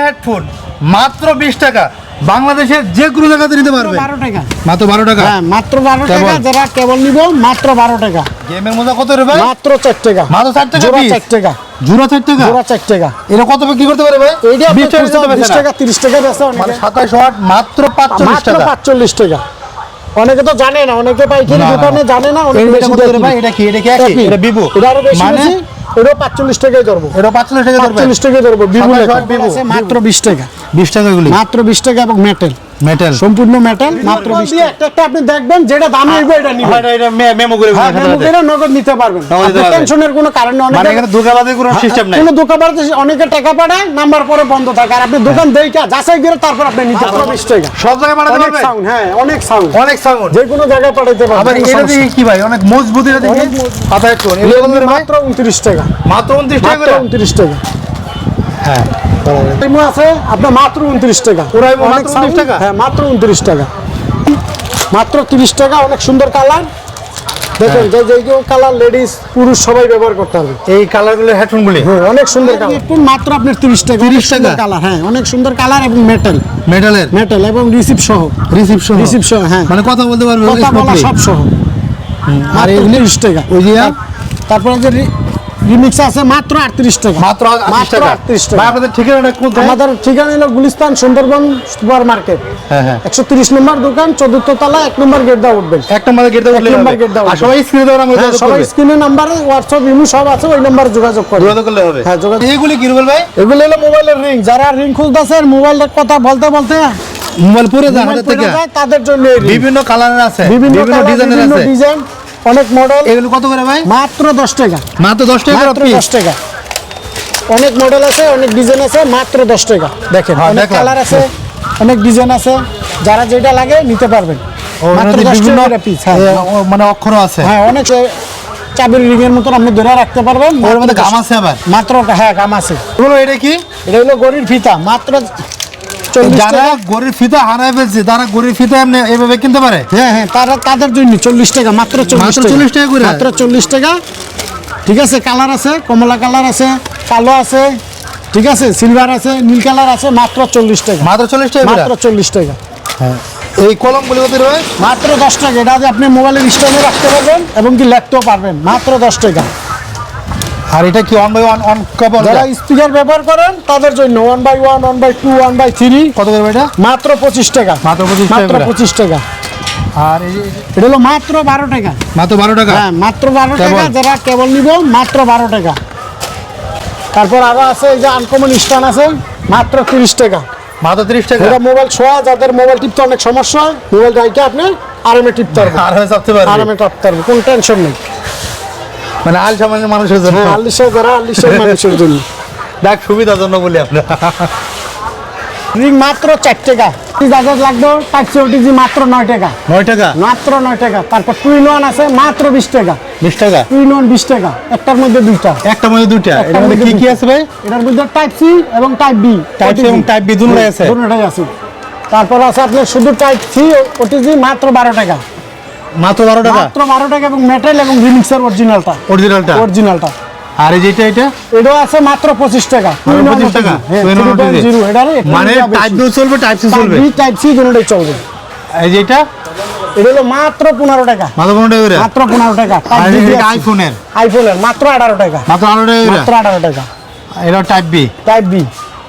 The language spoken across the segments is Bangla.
হেডফোন মাত্র 20 টাকা, বাংলাদেশের যে কোনো জায়গাতে নিতে পারবেন। 12 টাকা, মাত্র 12 টাকা। হ্যাঁ মাত্র 12 টাকা। যারা কেবল নিব মাত্র 12 টাকা। গেমের মোজা কত রে ভাই? মাত্র 4 টাকা। মাত্র 4 টাকা জোড়া পিস? 4 টাকা। জোড়া 4 টাকা? জোড়া 4 টাকা। এটা কত বিক্রি করতে পারে ভাই? এইটা 20 টাকা 20 টাকা 30 টাকা বেচা অনেকে। মানে 27 ওয়াট মাত্র 45 টাকা। মাত্র 45 টাকা। অনেকে তো জানে না, অনেকে পাইকারি দোকানে জানে না। অনেকে এটা কত রে ভাই? এটা কি? এটা কি আছে? এটা ভিভো। এটা আরো বেশি মানে এটা 45 টাকায় ধরবো। এটা 45 টাকা ধরবে? 45 টাকায় ধরবো। ভিভো ভিভো আছে মাত্র 20 টাকা। 20 টাকা এগুলি? মাত্র 20 টাকা এবং মেটাল। মেটাল সম্পূর্ণ মেটাল মাত্র 20 টাকা। একটা একটা আপনি দেখবেন যেটা দামি হইবে এটা নিবেন। এটা মেমো করে নগদ নিতে পারবেন। টেনশনের কোনো কারণ নেই। মানে এখানে দোকানবাজি কোনো সিস্টেম নাই। কোনো দোকানবাজি অনেকে টাকা পাঠায়, নাম্বার পরে বন্ধ থাকে, আর আপনি দোকান দেইকা যাচাই করে তারপর আপনি নিতে পারবেন। 20 টাকা সব জায়গায় পাঠাতে অনেক পারবেন? সাউন্ড, হ্যাঁ অনেক সাউন্ড, অনেক সাউন্ড, যে কোনো জায়গায় পাঠাতে পারবেন। আবার এটা দেখি কি ভাই অনেক মজবুত, এটা দেখি পাতা একটু এগুলো মাত্র 29 টাকা। মাত্র 29 টাকা করে? 29 টাকা। হ্যাঁ ইমো আছে আপনার মাত্র 29 টাকা। ওরাই মাত্র 29 টাকা? হ্যাঁ মাত্র 29 টাকা। মাত্র 30 টাকা। অনেক সুন্দর কালার দেখেন, যে যে কালার লেডিস পুরুষ সবাই ব্যবহার করতে পারবে এই কালারগুলো, হেডফোনগুলি। হ্যাঁ অনেক সুন্দর কালার। হেডফোন মাত্র আপনার 30 টাকা। 30 টাকা কালার, হ্যাঁ অনেক সুন্দর কালার এবং মেটাল। মেটালের? মেটাল এবং রিসিভ সহ। রিসিভ সহ? রিসিভ সহ, হ্যাঁ। মানে কথা বলতে পারবে? কথা বলা সব সহ। আর আর এগুলি 30 টাকা। ওই যে তারপরে যে রিমিক্স আছে মাত্র 38 টাকা। মাত্র 38 টাকা। 38 টাকা। ভাই আপনাদের ঠিকানাটা কোথায়? আমাদের ঠিকানা হলো গুলিস্তান সুন্দরবন সুপার মার্কেট। হ্যাঁ হ্যাঁ 130 নম্বর দোকান, 14 তলা, 1 নম্বর গেট দা উঠবেন। এক নম্বরে গেট দাও, এক নম্বর গেট দাও। আর সবাই স্ক্রিনে দেওয়ার আমরা সবাই স্ক্রিনে নাম্বারে হোয়াটসঅ্যাপ ইমো সব আছে, ওই নম্বরে যোগাযোগ করুন। যোগাযোগ করলে হবে? হ্যাঁ যোগাযোগ। এইগুলি কি রুবেল ভাই? এগুলো হলো মোবাইলের রিং। যারা রিং খুলতেছেন, মোবাইলের কথা বলতে বলতে মোবাইল পুরো যায় মোবাইল হাতে পড়ে থেকে? যায়, তাদের জন্য এই ring। বিভিন্ন কালারের আছে, বিভিন্ন ডিজাইনের আছে, ডিজাইন, অনেক মডেল। এগুলো কত করে ভাই? মাত্র 10 টাকা। মাত্র 10 টাকা মাত্র পিস? 10 টাকা। অনেক মডেল আছে, অনেক ডিজাইন আছে, মাত্র 10 টাকা। দেখেন অনেক কালার আছে, অনেক ডিজাইন আছে, যারা যেটা লাগে নিতে পারবেন। মাত্র 10 টাকা পিস। মানে অক্ষরও আছে? হ্যাঁ অনেক চাবির রিং এর মতন আপনি ধরে রাখতে পারবেন। ওর মধ্যে গাম আছে আবার? মাত্র, হ্যাঁ গাম আছে। বলো এটা কি? এটা হলো গরির ফিতা, মাত্র 40 যারা টাকা। গরির ফিতা হারায় ফেলছে তারা গরির ফিতা এমনি এভাবে কিনতে পারে? হ্যাঁ হ্যাঁ তাদের জন্য 40 টাকা। মাত্র 40 টাকা করে? মাত্র 40 টাকা। ঠিক আছে, কালার আছে, কমলা কালার আছে, কালো আছে, ঠিক আছে, সিলভার আছে, নীল কালার আছে, মাত্র 40 টাকা। মাত্র 40 টাকা? মাত্র 40 টাকা। হ্যাঁ এই কলমগুলি কত রয়েছে? মাত্র 10 টাকা। এটা আপনি মোবাইলের স্ট্যান্ডে রাখতে পারবেন এবং কি লিখতেও পারবেন। মাত্র 10 টাকা। আর এটা কি 1 বাই 1 অন কেবল? যারা স্পিকার ব্যবহার করেন তাদের জন্য 1 বাই 1, 1 বাই 2, 1 বাই 3। কত করে এটা? মাত্র 25 টাকা। মাত্র 25 টাকা? মাত্র 25 টাকা। আর এই এটা হলো মাত্র 12 টাকা। মাত্র 12 টাকা? হ্যাঁ মাত্র 12 টাকা। যারা কেবল নিব মাত্র 12 টাকা। তারপর আরো আছে এই যে আনকমন স্ট্যান্ড আছে, মাত্র 30 টাকা। মাত্র 30 টাকা? এটা মোবাইল ছোঁয়া, যাদের মোবাইল টিপতে অনেক সমস্যা হয়, মোবাইল রাইকে আপনি আরামে টিপতে পারবেন। আরামে চাপতে পারবেন? আরামে টিপতে পারবেন, কোনো টেনশন নেই। মানে আল সামান্য মানুষের জন্য? হ্যাঁ আলিশের মানুষের জন্য। দেখ সুবিধার জন্য বলি আমরা। রিং মাত্র 4 টাকা। যাদের লাগবে টাইপ সি ওটিজি মাত্র 9 টাকা। 9 টাকা? মাত্র 9 টাকা। তারপর 2 in 1 আছে মাত্র 20 টাকা। 20 টাকা? 2 in 1 20 টাকা। একটার মধ্যে দুইটা। একটার মধ্যে দুইটা? এর মধ্যে কি কি আছে ভাই? এটার মধ্যে টাইপ সি এবং টাইপ বি। টাইপ সি এবং টাইপ বি দুটোই আছে? দুটোই আছে। তারপর আছে আপনার শুধু টাইপ সি ওটিজি মাত্র 12 টাকা। মাত্র 12 টাকা? মাত্র 12 টাকা। এবং মেটাল এবং রিমিক্সের অরিজিনালটা। অরিজিনালটা? আর এই যেটা এটা? এটাও আছে মাত্র 25 টাকা। 25 টাকা? হ্যাঁ 3.0 এটারে মানে টাইপ বি চলবে, টাইপ সি চলবে? টাইপ সি দুটোই চলবে। এই যেটা? এটা হলো মাত্র 15 টাকা। মাত্র 15 টাকা করে? মাত্র 15 টাকা। আর এটা আইফোনের? আইফোনের মাত্র 18 টাকা। মাত্র 18 টাকা করে? মাত্র 18 টাকা। এটা টাইপ বি? Type B.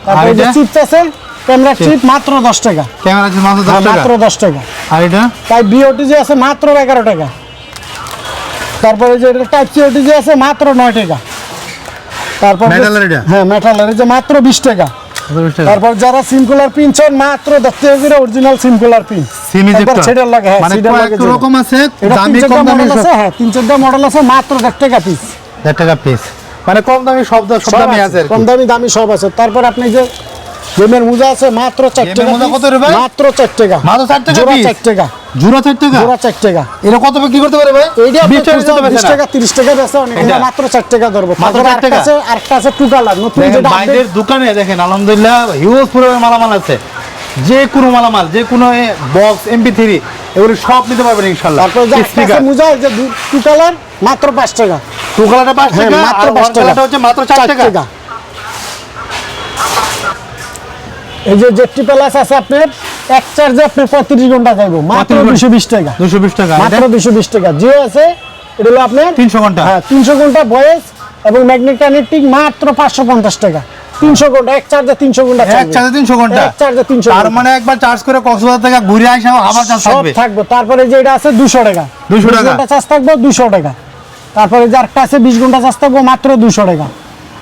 তারপর যে চিপস আছে, ক্যামেরা চিপ মাত্র 10 টাকা। ক্যামেরা চিপ মাত্র 10 টাকা? মাত্র 10 টাকা। আর এটা? টাইপ বি ওটিজি আছে মাত্র 11 টাকা। তারপরে যে এটা টাইপ সি ওটিজি আছে মাত্র 9 টাকা। তারপর মেটালের এটা? হ্যাঁ মেটালের যে মাত্র 20 টাকা। তারপর যারা সিমকুলার পিন চান মাত্র 10 টাকা করে অরিজিনাল সিমকুলার পিন। সিম ইজেক্টর? সেটার লাগে, হ্যাঁ মানে সেটার লাগে কত রকম আছে, দামি কম দামি আছে। হ্যাঁ 3-4টা মডেল আছে, মাত্র 10 টাকা পিস। 10 টাকা পিস? মানে কম দামি সব দামি আছে? কম দামি সব আছে। তারপর আপনি যে গেমের মোজা আছে মাত্র 4 টাকা। মোজা কত রে ভাই? মাত্র 4 টাকা। মাত্র 4 টাকা জোড়া পিস? 4 টাকা। জোড়া 4 টাকা? জোড়া 4 টাকা। এটা কত বিক্রি করতে পারে ভাই? এইটা 20 টাকা 30 টাকা বেচা অনেক। এটা মাত্র 4 টাকা ধরবো। মাত্র 4 টাকা? আরেকটা আছে টু কালার নতুন, যেটা বাইরের দোকানে দেখেন আলহামদুলিল্লাহ হিউজ পরিমাণে মালামাল আছে। যে কোনো মালামাল, যে কোনো বক্স, MP3 এগুলো সব নিতে পারবেন ইনশাআল্লাহ। তারপর যে একটা মোজা যে টু কালার মাত্র 5 টাকা। টু কালারটা 5 টাকা? মাত্র আর 5 টাকা। হচ্ছে মাত্র 4 টাকা? এই যে জেটি প্লাস আছে আপনার এক চার্জে আপনি 35 ঘন্টা যাইবো মাত্র 220 টাকা 220 টাকা মাত্র 220 টাকা জিও আছে এটা হলো আপনার 300 ঘন্টা হ্যাঁ 300 ঘন্টা ভয়েস এবং ম্যাগনেট কানেক্টিং মাত্র 550 টাকা 300 ঘন্টা এক চার্জে 300 ঘন্টা এক চার্জে 300 ঘন্টা এক চার্জে 300 তার মানে একবার চার্জ করে কক্সবাজার থেকে ঘুরে আসা আবার চার্জ সব থাকবে থাকবে তারপরে যে এটা আছে 200 টাকা 200 টাকা। 20 ঘন্টা চার্জ থাকবে 200 টাকা তারপরে যে আরেকটা আছে 20 ঘন্টা চার্জ থাকবে মাত্র 200 টাকা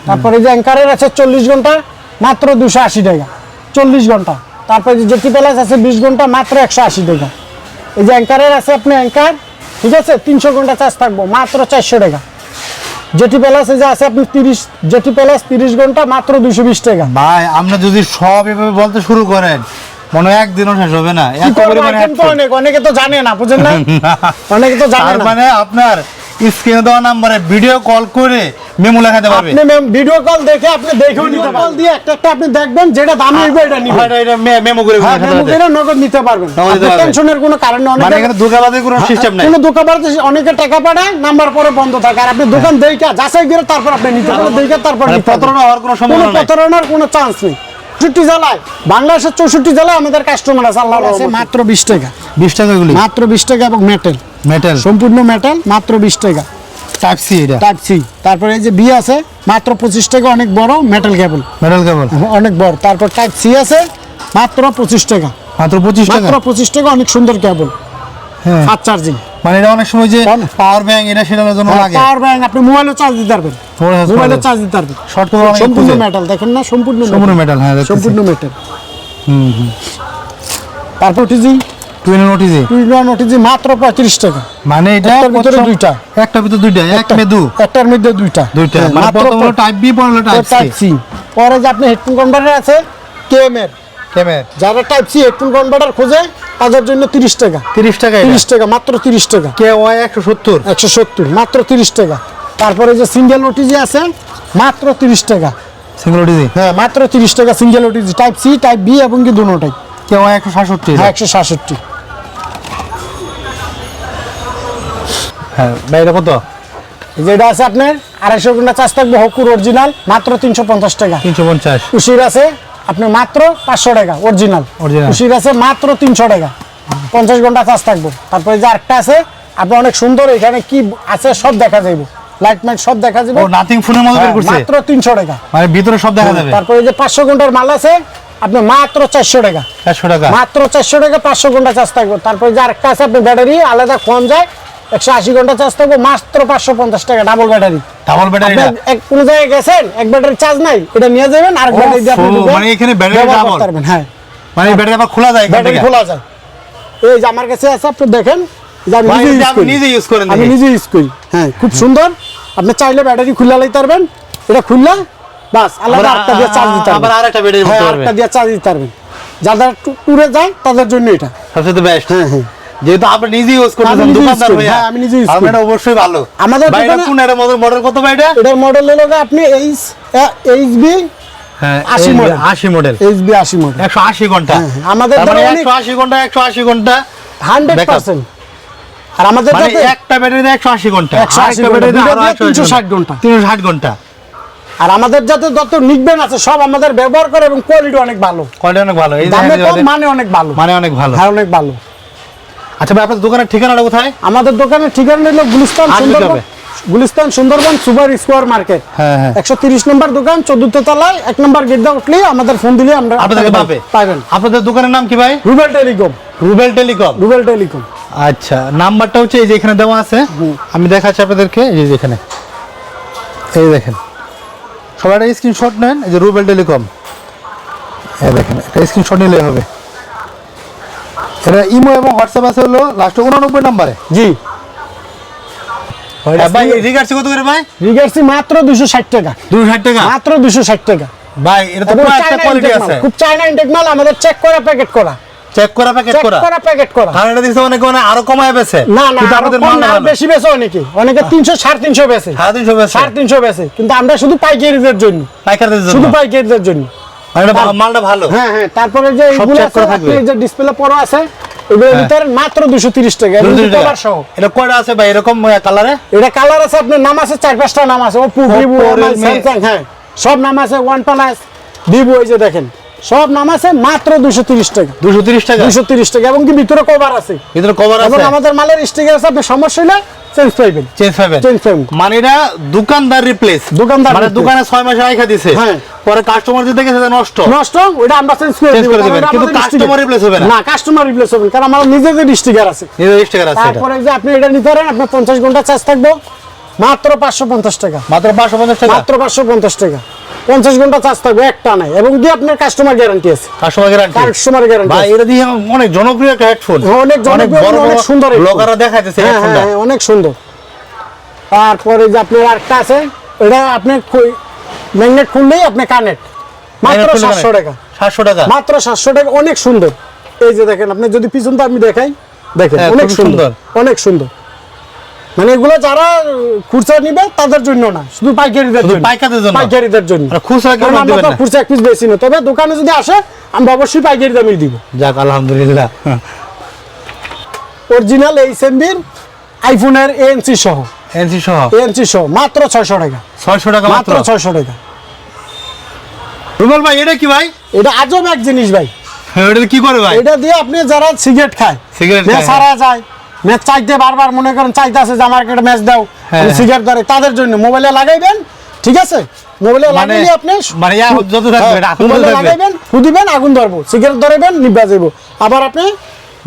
তারপরে যে অ্যাঙ্কারের আছে 40 ঘন্টা মাত্র 280 টাকা 40 ঘন্টা তারপরে যে জেটি প্লাস আছে 20 ঘন্টা মাত্র 180 টাকা এই যে অ্যাঙ্কারের আছে আপনি অ্যাঙ্কার ঠিক আছে 300 ঘন্টা চার্জ থাকবে মাত্র 400 টাকা জেটি প্লাস যে আছে আপনি 30 জেটি প্লাস 30 ঘন্টা মাত্র 220 টাকা ভাই আমরা যদি সব এভাবে বলতে শুরু করেন মনে হয় একদিনও শেষ হবে না কি এত করবো, পরিমাণে এখন তো অনেকে তো জানে না বুঝেন না অনেকে তো জানে তার না মানে আপনার স্ক্রিনে দেওয়া নম্বরে ভিডিও কল করে মেমো লেখাতে পারবে আপনি ভিডিও কল দেখে আপনি দেখেও নিতে পারবেন দিয়ে একটা একটা আপনি দেখবেন যেটা দামি হইবে এটা নিবেন এটা মেমো করে হ্যাঁ লেখাতে মেমো পারবে। করে নগদ নিতে পারবেন নগদ নিতে আপনি পারবেন। টেনশনের কোনো কারণ নেই মানে অনেকে এখানে দোকানবাজির কোনো সিস্টেম নাই কোনো দোকানদার অনেকে টাকা পাঠায় নাম্বার পরে বন্ধ থাকে আর আপনি দোকান দেইকা যাচাই করে তারপর আপনি নিতে পারবেন দেইকা তারপর মানে নিতে পারবেন প্রতারণা হওয়ার কোনো কোনো সম্ভাবনা নাই প্রতারণার কোনো চান্স নেই 64 জেলায় বাংলাদেশের 64 জেলায় আমাদের কাস্টমার আছে আল্লাহর আছে মাত্র 20 টাকা 20 টাকা এগুলি মাত্র 20 টাকা এবং মেটাল মেটাল সম্পূর্ণ মেটাল মাত্র 20 টাকা টাইপ সি এটা টাইপ সি তারপরে এই যে বি আছে মাত্র 25 টাকা অনেক বড় মেটাল কেবল মেটাল কেবল অনেক বড় তারপর টাইপ সি আছে মাত্র 25 টাকা মাত্র 25 টাকা মাত্র 25 টাকা অনেক সুন্দর কেবল হ্যাঁ ফাস্ট চার্জিং মানে এটা অনেক সময় যে পাওয়ার ব্যাংক এটা সেটার জন্য লাগে পাওয়ার ব্যাংক আপনি মোবাইলে চার্জ দিতে পারবেন মোবাইলে চার্জ দিতে পারবেন শর্ট করে অনেক সম্পূর্ণ খুঁজে। মেটাল দেখেন না সম্পূর্ণ সম্পূর্ণ মেটাল হ্যাঁ দেখতেছি। সম্পূর্ণ মেটাল হুম হুম তারপর টিজি টুইন নোটিজি টিজি মাত্র 35 টাকা মানে এটা একটার ভিতরে কত- দুইটা। একটা ভিতরে দুইটা এক মেদু একটার মধ্যে দুইটা দুইটা হ্যাঁ, মানে মাত্র প্রথম হলো টাইপ বি পরে হলো টাইপ টাইপ সি সি পরে যে আপনি হেডফোন কনভার্টার আছে কেএম এর কেমন যারা টাইপ সি হেডফোন কনভার্টার খোঁজে তাদের জন্য 30 টাকা 30 টাকা 30 টাকা মাত্র 30 টাকা কে ওয়াই 170 170 মাত্র 30 টাকা তারপরে যে সিঙ্গেল ওটিজি আছে মাত্র 30 টাকা সিঙ্গেল ওটিজি হ্যাঁ মাত্র 30 টাকা single OTG type C type B এবং কি দুটোটাই কে ওয়াই 167 হ্যাঁ 167 হ্যাঁ ভাই এটা কত যেটা আছে আপনার 250 ঘন্টা চার্জ থাকবে হকুর অরিজিনাল মাত্র 350 টাকা 350 উশির আছে আপনার মাত্র 500 টাকা অরিজিনাল Original। উশির আছে মাত্র 300 টাকা 50 ঘন্টা চার্জ থাকবে তারপরে যে আরেকটা আছে আপনি অনেক সুন্দর এখানে কি আছে সব দেখা যাবে লাইট মাইট সব দেখা যাবে ও নাথিং ফোনের মতো বের হ্যাঁ, করছে মাত্র 300 টাকা মানে ভিতরে সব দেখা যাবে তারপরে যে 500 ঘন্টার মাল আছে আপনি মাত্র 400 টাকা 400 টাকা মাত্র 400 টাকা 500 ঘন্টা চার্জ থাকবে তারপরে যে আরেকটা আছে আপনি ব্যাটারি আলাদা কম যায় 180 ঘন্টা চার্জ থাকবে মাত্র 550 টাকা ডাবল ব্যাটারি ডাবল ব্যাটারি এক কোন জায়গায় গেছেন এক ব্যাটারি চার্জ নাই এটা নিয়ে যাবেন আর ব্যাটারি দিয়ে আপনি ঢুকে মানে এখানে ব্যাটারি ব্যবহার ডাবল করতে পারবেন হ্যাঁ মানে ব্যাটারি আবার খোলা যায় এখান ব্যাটারি থেকে খোলা যায় এই যে আমার কাছে আছে আপনি দেখেন যে আমি ভাই, নিজে এটা ইউজ আপনি করি নিজে ইউজ করেন আমি দেখি। নিজে ইউজ করি হ্যাঁ খুব সুন্দর আপনি চাইলে ব্যাটারি খুলে লাইতে পারবেন এটা খুললা বাস আলাদা আরেকটা দিয়ে চার্জ দিতে আবার পারবেন আরেকটা ব্যাটারি হ্যাঁ করতে আরেকটা পারবে দিয়ে চার্জ দিতে পারবেন যারা ট্যুরে যায় তাদের জন্য এটা সবচেয়ে বেস্ট হ্যাঁ হ্যাঁ যেহেতু আপনি নিজে ইউজ আমি করতেছেন নিজে use দোকানদার করি, ভাইয়া হ্যাঁ, আমি নিজে use আপনার করি। এটা অবশ্যই ভালো আমাদের ভাই এটা দোকানে- কোন এর মডেল কত ভাই এটা এটার মডেল হলো গিয়ে আপনি এইচবি হ্যাঁ 80 model। 80 মডেল এইচবি 80 মডেল 180 ঘন্টা হ্যাঁ, হ্যাঁ, আমাদের তার মানে দ্বারা অনেক- 180 ঘন্টা 180 ঘন্টা 100% আর আমাদের মানে যাতে একটা ব্যাটারিতে 180 ঘন্টা 180 আরেকটা ঘন্টা, ব্যাটারিতে দুইটা আরো দিয়ে 160 360 ঘন্টা। 360 ঘন্টা আর আমাদের যাতে যত নিকবেন আছে সব আমাদের ব্যবহার করে এবং কোয়ালিটি অনেক ভালো কোয়ালিটি অনেক ভালো এই দামে দেখেন কম মানে অনেক ভালো মানে অনেক ভালো হ্যাঁ অনেক ভালো আচ্ছা ভাই আপনার দোকানের ঠিকানাটা কোথায় আমাদের দোকানের ঠিকানা হলো গুলিস্তান আসবে সুন্দরবন কবে? Gulistan Sundarban super square market হ্যাঁ হ্যাঁ 130 নম্বর দোকান 14 তলায় 1 নম্বর গেট দিয়ে উঠলেই আমাদের ফোন দিলে আমরা আপনাদেরকে পাবে পাবেন আপনাদের দোকানের নাম কি ভাই Rubel telecom Rubel telecom Rubel telecom আচ্ছা নাম্বারটা হচ্ছে এই যে এখানে দেওয়া আছে আমি দেখাচ্ছি আপনাদেরকে এই যে এখানে এই দেখেন সবাই একটা স্ক্রিনশট নেন এই যে রুবেল টেলিকম এই দেখেন এটা স্ক্রিনশট নিলে হবে এটা ইমো এবং হোয়াটসঅ্যাপ আছে হলো লাস্ট 89 নম্বরে জি ভাই রিগার্সি কত করে ভাই রিগার্সি মাত্র 260 টাকা 260 টাকা মাত্র 260 টাকা ভাই এটা তো এবং পুরো একটা চায়না কোয়ালিটি intake আছে মাল, খুব চায়না ইনটেক মাল আমাদের চেক করা প্যাকেট করা চেক করা প্যাকেট চেক করা করা প্যাকেট করা কারণ এটা দিছে অনেকে মানে আরো কমায় বেছে না না কিন্তু আরো আমাদের কম মাল না, না আরো বেশি বেচে অনেকে অনেকে 300 350 বেচে 350 বেছে 350 বেচে কিন্তু আমরা শুধু পাইকারিদের জন্য পাইকারদের জন্য শুধু পাইকারিদের জন্য মানে এটা মালটা ভালো হ্যাঁ হ্যাঁ তারপরে যে সব এগুলো check করা আছে থাকবে। আপনি যে ডিসপ্লে পড়ো আছে এগুলোর হ্যাঁ। ভিতরে মাত্র 230 টাকা এবং 230 টাকা। কভার সহ এটা কয়টা আছে ভাই এরকম কালারে এটা কালার আছে আপনার নাম আছে 4-5টা নাম আছে ওপো ভিভো Realme। স্যামসাং হ্যাঁ সব নাম আছে OnePlus ভিভো এই যে দেখেন সব নাম আছে মাত্র 230 টাকা। 230 টাকা, 230 টাকা, এবং কি ভিতরে কভার আছে, ভিতরে কভার আছে, এবং আমাদের মালের স্টিকার আছে, আপনি সমস্যা হলে চেঞ্জ পাইবেন। চেঞ্জ পাবেন, চেঞ্জ পাবেন। মানে এটা দোকানদার রিপ্লেস, দোকানদার মানে replace। দোকানে 6 মাস রাখা দিছে, হ্যাঁ। পরে কাস্টমার যদি দেখে সেটা নষ্ট নষ্ট, ওইটা আমরা চেঞ্জ করে Change দিব, করে কারণ দিবেন, এটা কিন্তু আমাদের কাস্টমার sticker। রিপ্লেস হবে না। না, কাস্টমার রিপ্লেস হবে না, কারণ আমার নিজেদের স্টিকার আছে। নিজের স্টিকার আছে এটা। তারপরে যে আপনি এটা নিতে পারেন, আপনার 50 ঘন্টা চার্জ থাকবে মাত্র 550 টাকা। মাত্র 550 টাকা, মাত্র 550 টাকা, 50 ঘন্টা চার্জ থাকবে, একটা নাই, এবং কি আপনার কাস্টমার গ্যারান্টি আছে। কাস্টমার গ্যারান্টি, কাস্টমার গ্যারান্টি ভাই এটা দিয়ে অনেক জনপ্রিয় একটা হেডফোন, অনেক জনপ্রিয়, বড় অনেক সুন্দর headphone। ব্লগাররা দেখাইতেছে হ্যাঁ, হেডফোনটা। হ্যাঁ, অনেক সুন্দর। তারপরে যে আপনার আরেকটা আছে, এটা আপনার ম্যাগনেট খুললেই আপনি কানেক্ট, মাত্র 700 টাকা। 700 টাকা, মাত্র 700 টাকা, অনেক সুন্দর। এই যে দেখেন, আপনি যদি পিছনটা আমি দেখাই, দেখেন হ্যাঁ, অনেক খুব সুন্দর, অনেক সুন্দর। মানে এগুলো যারা খুচরা নিবে তাদের জন্য না, শুধু পাইকারিদের শুধু জন্য, পাইকারদের জন্য। পাইকারিদের জন্য। আর খুচরা কেউ কারণ আমরা দিবেন তো না। খুচরা এক পিস বেশি না, তবে দোকানে যদি আসে আমরা অবশ্যই পাইকারি দামে দিব। যাক আলহামদুলিল্লাহ। অরিজিনাল এইচএমবির আইফোনের ANC সহ, এনসি সহ ANC সহ মাত্র 600 টাকা। 600 টাকা মাত্র মাত্র। 600 টাকা। রুবেল ভাই এটা কি ভাই? এটা আজব এক জিনিস ভাই। হ্যাঁ, এটা কি করে ভাই? এটা দিয়ে আপনি যারা সিগারেট খায়, সিগারেট ম্যাচ খায়, হারা যায়, ম্যাচ চাইতে বারবার মনে করেন চাইতে আছে যে আমার একটা ম্যাচ দাও, হ্যাঁ। সিগারেট ধরে, তাদের জন্য মোবাইলে লাগাইবেন, ঠিক আছে? মোবাইলে মানে লাগাইলে আপনি মানে যত থাকবে এটা আগুন মোবাইলে থাকবে। লাগাইবেন, ফুদিবেন, আগুন ধরবো, সিগারেট ধরাইবেন, নিভা যাবো। আবার আপনি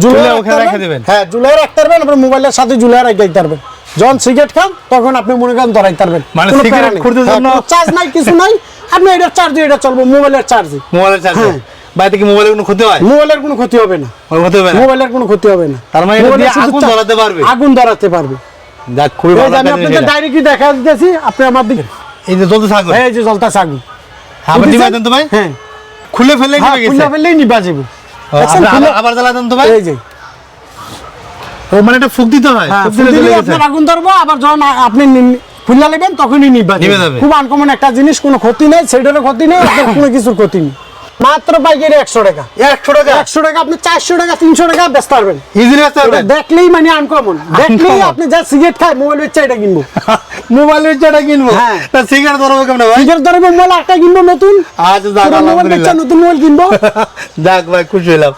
চুলায় জুলাই ওখানে রেখে দিবেন। হ্যাঁ, জুলাই রাখতে পারবেন, আপনার মোবাইলের সাথে জুলাই রাখতে পারবেন। যখন সিগারেট খান তখন আপনি মনে করেন ধরাইতে পারবেন। মানে কোনো সিগারেট প্যারা নেই। খুঁড়তে হ্যাঁ, জন্য কোনো চার্জ নাই, কিছু নাই, আপনি এটা চার্জে এটা চলবো, মোবাইলের চার্জে। মোবাইলের চার্জ, হ্যাঁ। বাইরে কি মোবাইলের কোনো ক্ষতি হয়? মোবাইলের কোনো ক্ষতি হবে না, ক্ষতি হবে না। মোবাইলের কোনো ক্ষতি হবে না। তার মানে এটা মোবাইলের দিয়ে শুধু আগুন ধরাতে পারবে। আগুন ধরাতে পারবে। যাক খুবই এই ভালো যে আমি একটা জিনিস আপনাদের এটা। ডাইরেক্টলি দেখা দিতেছি, আপনি আমার দিকে, এই যে জ্বলতে থাকবে। এই যে জ্বলতাছে আগুন। আবার নিভা দেন তো ভাই। হ্যাঁ, খুলে ফেললে হ্যাঁ, নিভে গেছে। খুলে ফেললেই নিভা যাবে। দেখছেন, খুলে- আবার জ্বালা দেন তো ভাই। এই যে ও মানে এটা ফুক দিতে হয়, হ্যাঁ, ফুক দিলে ফুল জ্বলে দিলে গেছে। আপনার আগুন ধরবো, আবার যখন আপনি খুলে নেবেন তখনই নিভা নিভে যাবে। যাবে। খুব আনকমন একটা জিনিস, কোনো ক্ষতি নেই, সেটারও ক্ষতি নেই, আপনার কোনো কিছুর ক্ষতি নেই। মাত্র পাইকারি 100 টাকা। 100 টাকা 100 টাকা আপনি 400 টাকা 300 টাকা বেচতে পারবেন। ইজিলি আসতে এটা পারবেন। দেখলেই মানে আনকমন, দেখলেই আপনি যা সিগারেট খায় মোবাইল বেচে এটা কিনবো। মোবাইলের চাটা কিনবো, হ্যাঁ। তা সিগারেট ধরবো কেমন ভাই? সিগারেট ধরে মোবাইল একটা কিনবো নতুন, আচ্ছা যাক পুরো মোবাইল বেচে আলহামদুলিল্লাহ। নতুন মোবাইল কিনবো। যাক ভাই খুশি হলাম।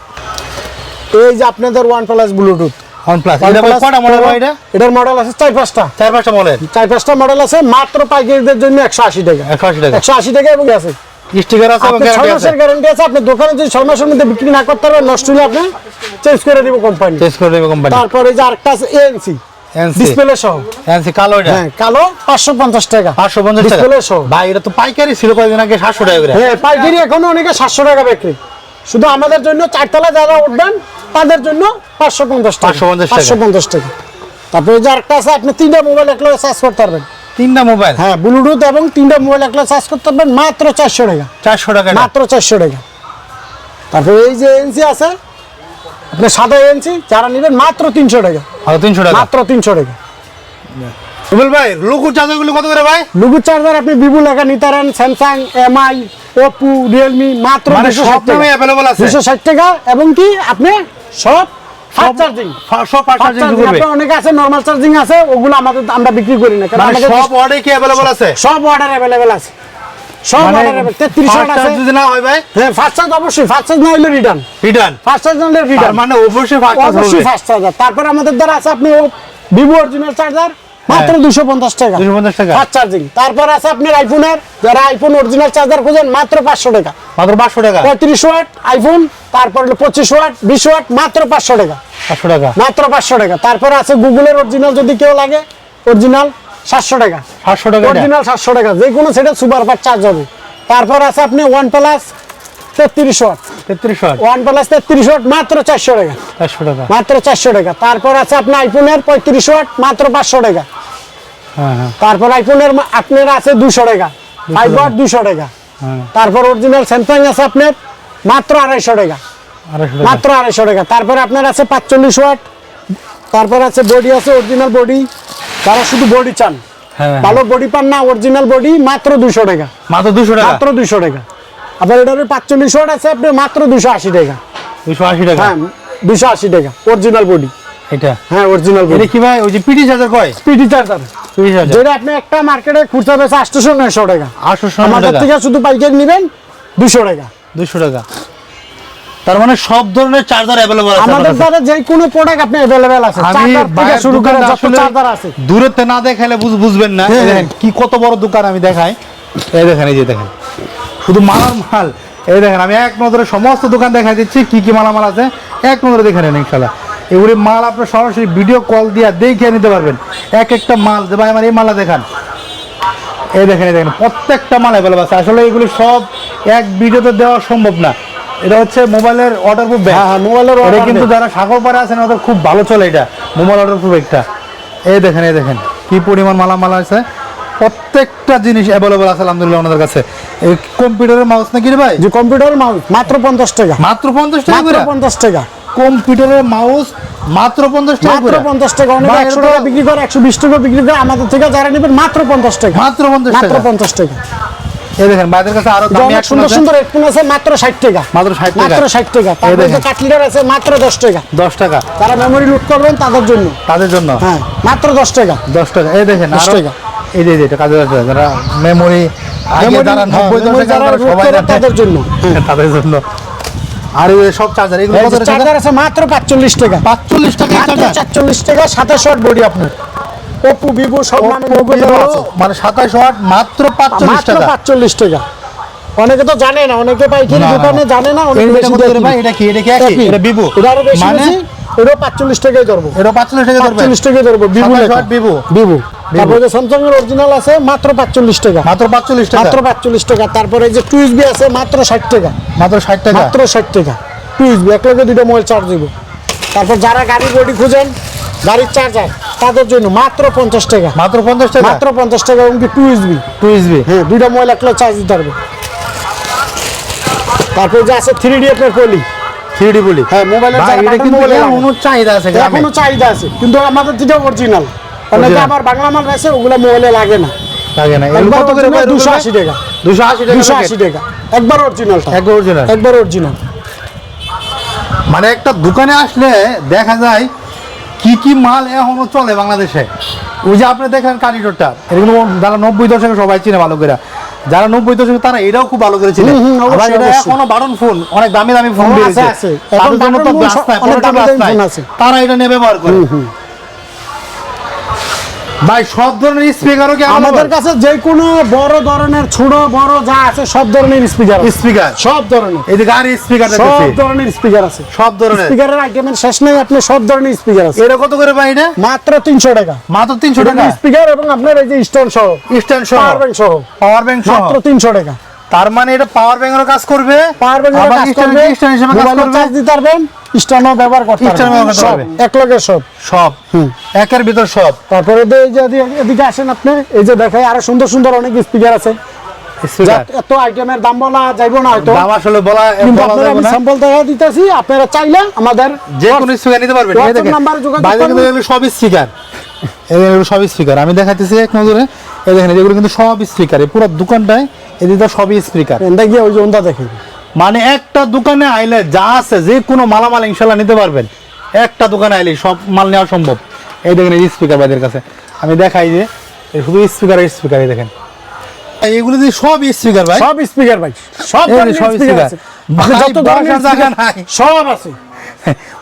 এই যে আপনাদের OnePlus ব্লুটুথ, OnePlus এটা ভাই কয়টা মডেল ভাই এটা? এটার মডেল আছে 4-5টা, 4-5টা মডেল, 4-5টা মডেল আছে, মাত্র পাইকারিদের জন্য 180 টাকা। 180 টাকা। 180 টাকা, এবং আছে স্টিকার আছে এবং আপনি 6 গ্যারান্টি আছে। মাসের গ্যারান্টি আছে। আপনি দোকানে যদি 6 মাসের মধ্যে বিক্রি না করতে পারবেন, নষ্ট হলে আপনি চেঞ্জ করে দিব কোম্পানি। চেঞ্জ করে দেবে কোম্পানি। তারপরে এই যে আরেকটা আছে ANC এনসি ডিসপ্লে সহ, এনসি কালো এটা হ্যাঁ, কালো 550 টাকা, 550 টাকা। ডিসপ্লে সহ। ভাই এটা তো পাইকারি ছিল কয়েকদিন আগে 700 টাকা করে। হ্যাঁ, পাইকারি এখনো অনেকে 700 টাকা বিক্রি। শুধু আমাদের জন্য 4 তলা যারা উঠবেন তাদের জন্য 550 টাকা। 550 টাকা। তারপরে এই যে আরেকটা আছে, আপনি 3টা মোবাইল একলা চার্জ করতে পারবেন। 3টা মোবাইল, হ্যাঁ, ব্লুটুথ এবং 3টা মোবাইল একলা চার্জ করতে পারবেন, মাত্র 400 টাকা। 400 টাকা এটা। মাত্র 400 টাকা। তারপরে এই যে ANC আছে, আপনি সাদা ANC যারা নেবেন মাত্র 300 টাকা। আর 300 টাকা। মাত্র 300 টাকা। রুবেল ভাই লোকো চার্জারগুলো কত করে ভাই? ব্লুটুথ চার্জার আপনি ভিভো লেখা নিতে পারেন, স্যামসাং, MI, ওপো, রিয়েলমি, মাত্র মানে 260 সব টাকা। নামে अवेलेबल আছে। 260 টাকা, এবং কি আপনি সব ফাস্ট চার্জিং, সব ফাস্ট চার্জিং করবে। অনেকে আছে নরমাল চার্জিং আছে, ওগুলো আমরা বিক্রি করি না, কারণ মানে আমাদের সব অর্ডার কি अवेलेबल আছে? সব অর্ডার अवेलेबल আছে, সব মানে অর্ডার अवेलेबल। 33 ফাস্ট আছে। চার্জ যদি না হয় ভাই হ্যাঁ, ফাস্ট চার্জ অবশ্যই, ফাস্ট চার্জ না হলে রিটার্ন, রিটার্ন। ফাস্ট চার্জ না হলে তার রিটার্ন, মানে অবশ্যই ফাস্ট চার্জ অবশ্যই হবে। Fast charger. তারপরে আমাদের দ্বারা আছে আপনি ভিভো অরিজিনাল চার্জার, মাত্র 250 টাকা, 250 টাকা। Fast charging. তারপর আছে আপনার আইফোনের, যারা আইফোন অরিজিনাল চার্জার খুঁজেন, মাত্র 500 টাকা। মাত্র 500 টাকা। 35 ওয়াট আইফোন, তারপর হলো 25 ওয়াট, 20 ওয়াট, মাত্র 500 টাকা। 500 টাকা। মাত্র 500 টাকা। তারপর আছে গুগলের অরিজিনাল, যদি কেউ লাগে অরিজিনাল 700 টাকা। 700 টাকা এটা। অরিজিনাল 700 টাকা, যে কোনো সেটা সুপার ফাস্ট চার্জ হবে। তারপর আছে আপনি OnePlus 33 watt, 33 watt. OnePlus 33 watt, মাত্র 400 টাকা। 400 টাকা। মাত্র 400 টাকা। তারপর আছে আপনার আইফোনের 35 ওয়াট, মাত্র 500 টাকা। হ্যাঁ হ্যাঁ তারপর আইফোনের আপনার আছে 200 টাকা, 5 ওয়াট 200 টাকা। হ্যাঁ। তারপর অরিজিনাল স্যামসাং আছে আপনার মাত্র 250 টাকা, 250 টাকা। মাত্র 250 টাকা। তারপরে আপনার আছে 45 ওয়াট। তারপর আছে বডি, আছে অরিজিনাল বডি, যারা শুধু বডি চান, হ্যাঁ ভালো বডি পান না, অরিজিনাল বডি, মাত্র 200 টাকা। মাত্র 200 টাকা। মাত্র 200 টাকা। আবার এটার 45 ওয়াট আছে আপনি মাত্র 280 টাকা। 280 টাকা। হ্যাঁ, 280 টাকা অরিজিনাল বডি। এটা হ্যাঁ, অরিজিনাল এটা বডি, কি ভাই ওই যে পিটি চার্জার কয়? স্পিডি চার্জার, 30 হাজার। যেটা আপনি একটা মার্কেটে খুচরা বেচে 800-900 টাকা, 800 আমাদের টাকা। থেকে শুধু পাইকারি নেবেন 200 টাকা। 200 টাকা। তার মানে সব ধরনের চার্জার अवेलेबल আছে আমাদের দ্বারা যে কোনো প্রোডাক্ট আপনি अवेलेबल আছে, আমি চার্জার থেকে বাইরের শুরু করে দোকানটা যত আসলে চার্জার আছে। দূরেতে না দেখাইলে বুঝবেন না। এই দেখেন কি কত বড় দোকান আমি দেখাই। এই দেখেন, এই যে দেখেন শুধু মালার মাল। এই দেখেন আমি এক নজরে সমস্ত দোকান দেখাই দিচ্ছি, কি কি মালামাল আছে এক নজরে দেখে নেন ইনশাআল্লাহ। এগুলি মাল আপনার সরাসরি ভিডিও কল দিয়ে দেখে নিতে পারবেন। এক একটা মাল যে ভাই আমার এই মালা দেখান, এই দেখেন, এই দেখেন প্রত্যেকটা মাল अवेलेबल আছে। আসলে এগুলি সব এক ভিডিওতে দেওয়া সম্ভব না। এটা হচ্ছে মোবাইলের ওয়াটারপ্রুফ ব্যাগ। হ্যাঁ, মোবাইলের এটা order কিন্তু bag। যারা সাগরপাড়ে আছেন ওদের খুব ভালো চলে এটা মোবাইল ওয়াটারপ্রুফ একটা। এই দেখেন, এই দেখেন কি পরিমাণ মালামাল আছে, প্রত্যেকটা জিনিস अवेलेबल আছে আলহামদুলিল্লাহ ওনাদের কাছে। এই কম্পিউটারের মাউস নাকি রে ভাই? যে কম্পিউটার মাউস মাত্র 50 টাকা, মাত্র 50 টাকা মাত্র করে 50 টাকা, কম্পিউটারের মাউস মাত্র 50 টাকা মাত্র করে। 50 টাকা। অনেকে ভাই, 100 এটা টাকা তো- বিক্রি করে, 120 টাকা বিক্রি করে, আমাদের থেকে যারা নেবেন মাত্র 50 টাকা, মাত্র 50 মাত্র টাকা। 50 টাকা। এই দেখেন ভাইদের কাছে আরো দামি অনেক একটা সুন্দর আছে, সুন্দর হেডফোন আছে মাত্র 60 টাকা, মাত্র 60 টাকা। মাত্র 60 টাকা। তারপরে যে দেখেন। কাটলিটার আছে মাত্র 10 টাকা। 10 টাকা যারা মেমরি লুট করবেন তাদের জন্য, তাদের জন্য। হ্যাঁ মাত্র 10 টাকা। 10 টাকা। এই দেখেন 10 আরো টাকা। এই যে এটা কাজে আছে যারা মেমোরি আগে Memory, যারা হ্যাঁ, 90 memory দশকে যারা যারা লুট সবাই করে জানে, তাদের জন্য। তাদের জন্য। আর এই সব চার্জার এগুলো কত টাকা? চার্জার আছে মাত্র 45 টাকা, 45 টাকা মাত্র চার্জার। 44 টাকা। 27 ওয়াট বডি আপনার, ওপো ভিভো সব নামে মোবাইল আছে মানে 27 ওয়াট মাত্র 45 মাত্র টাকা। 45 টাকা। অনেকে তো জানে না, অনেকে পাইকারি না, না, দোকানে না। জানে না, অনেক এটা বেশি কত দিয়ে করে কিনে। ভাই? এটা কি? এটা কি একই? একই। এটা Vivo? এটা আরো বেশি মানে? বেশি, এটা 45 টাকায় ধরবো, এটা 45 টাকা ধরবে? 45 টাকায় ধরবো। ভিভো 27 লেখা, ওয়াট Vivo? ভিভো। তারপরে স্যামসাং এর অরিজিনাল আছে মাত্র 45 টাকা, মাত্র 45 টাকা। মাত্র 45 টাকা। তারপরে যে টুইসবি আছে মাত্র 60 টাকা, মাত্র 60 টাকা। মাত্র 60 টাকা। টুইসবি এক লগে দুটো মোবাইল চার্জ দিব। তারপর যারা গাড়ির বডি খুঁজেন, গাড়ির চার্জার, তাদের জন্য মাত্র 50 টাকা, মাত্র 50 টাকা। মাত্র 50 টাকা। এবং কি টুইসবি, 2USB। হ্যাঁ দুইটা মোবাইল এক লগে চার্জ দিতে পারবে। তারপর যে আছে 3D আপনার পলি, 3D বলি। হ্যাঁ মোবাইলের ভাই, যারা এটা বাটন কিন্তু মোবাইলে লাগায়। এমনও চাহিদা আছে গ্রামে। এখনো চাহিদা আছে, কিন্তু আমাদের যেটা অরিজিনাল। অনেকে Original। আবার বাংলা মাল আছে, ওগুলা মোবাইলে লাগে না। লাগে না। এগুলো একবার কত করে ভাই? 280 টাকা, 280 টাকা। 280 টাকা একবার অরিজিনালটা, একবার original। একবার অরিজিনাল। মানে একটা দোকানে আসলে দেখা যায় কি কি মাল এখনো চলে বাংলাদেশে। ওই যে আপনি দেখেন কারিগরটা, এগুলো যারা 90 দশকে সবাই চিনে ভালো করে, যারা 90 দশকে তারা এটাও খুব ভালো করে চিনে। অবশ্যই, আবার এটা অবশ্যই। এখনো বাটন ফোন, অনেক দামি দামি ফোন আছে, বেরিয়েছে। আছে। তাদের এখন জন্য তো button phone গ্লাস নাই, অনেক পরোটা দামি গ্লাস দামি নাই, ফোন আছে। তারা এটা নিয়ে ব্যবহার করে। ভাই সব ধরনের স্পিকারও কি আমাদের কাছে যে কোনো বড় ধরনের, ছোট বড় যা আছে সব ধরনের স্পিকার, স্পিকার, সব ধরনের, এই যে গাড়ির স্পিকার সব দেখতেছি, ধরনের স্পিকার আছে। সব ধরনের। স্পিকারের আইটেমের শেষ নেই, আপনি সব ধরনের স্পিকার আছে। এটা কত করে ভাই? এটা মাত্র 300 টাকা, মাত্র 300 টাকা। স্পিকার এবং আপনার এই যে স্ট্যান্ড সহ, স্ট্যান্ড সহ, পাওয়ার ব্যাংক সহ, পাওয়ার ব্যাংক সহ। মাত্র 300 টাকা। তার মানে এটা পাওয়ার ব্যাংকেরও কাজ করবে, পাওয়ার ব্যাংকের আবার কাজ স্ট্যান্ড করবে, স্ট্যান্ড হিসেবে কাজ মোবাইলে করবে। চার্জ দিতে পারবেন, স্ট্যান্ডও ব্যবহার করতে স্ট্যান্ড ব্যবহার করতে সব, পারবে। এক লগে সব। সব একের ভিতর সব। তারপরে এই যে এদিকে আসেন আপনি, এই যে দেখাই আরো সুন্দর সুন্দর অনেক স্পিকার আছে। স্পিকার যা- এত আইটেমের দাম বলা যাইবো না হয়তো, দাম আসলে বলা কিন্তু বলা আপনারা যাবে আমি না। স্যাম্পল দেখা দিতেছি, আপনারা চাইলে আমাদের যে কোনো স্পিকার নিতে পারবেন। এই WhatsApp দেখেন নাম্বারে যোগাযোগ বাইরে কিন্তু করবেন। এগুলো সব স্পিকার, এগুলো সব স্পিকার আমি দেখাইতেছি এক নজরে। এই দেখেন এগুলো কিন্তু সব স্পিকার, এই পুরো দোকানটায় এদিকে সবই স্পিকার। এন্দা গিয়ে ওই যে ওন্দা দেখেন, মানে একটা দোকানে আইলে যা আছে যে কোনো মালামাল ইনশাল্লাহ নিতে পারবেন। একটা দোকানে আইলে সব মাল নেওয়া সম্ভব। এই দেখেন এই স্পিকার বাইদের কাছে আমি দেখাই যে এই শুধু স্পিকার স্পিকার। এই দেখেন এগুলো যে সব স্পিকার ভাই, সব স্পিকার ভাই, সব এই যে ধরনের সব স্পিকার speaker। আছে। ভাই, আপনি যত ধরনের বসার জায়গা speaker- নাই। সব আছে।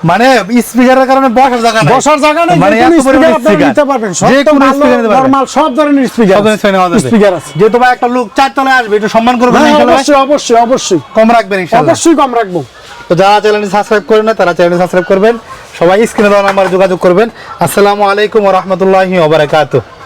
মানে স্পিকারের কারণে বসার জায়গা নাই। বসার জায়গা নেই, মানে যে কোনো এত পরিমাণ স্পিকার আপনারা speaker। নিতে পারবেন। সব যে তো কোনো ভালো, speaker নিতে পারবেন। নরমাল সব ধরনের স্পিকার সব ধরনের speaker নেওয়া যাবে। স্পিকার আছে। যেহেতু ভাই একটা লোক চারতলায় আসবে, একটু সম্মান করবেন হ্যাঁ, ইনশাল্লাহ। অবশ্যই অবশ্যই অবশ্যই কম রাখবেন ইনশাল্লাহ। অবশ্যই কম রাখবো। তো যারা চ্যানেলটি সাবস্ক্রাইব করেন না তারা চ্যানেলটি সাবস্ক্রাইব করবেন। সবাই স্ক্রিনে দেওয়া নাম্বারে যোগাযোগ করবেন। আসসালামু আলাইকুম ওয়া রাহমাতুল্লাহি ওয়া বারাকাতুহু।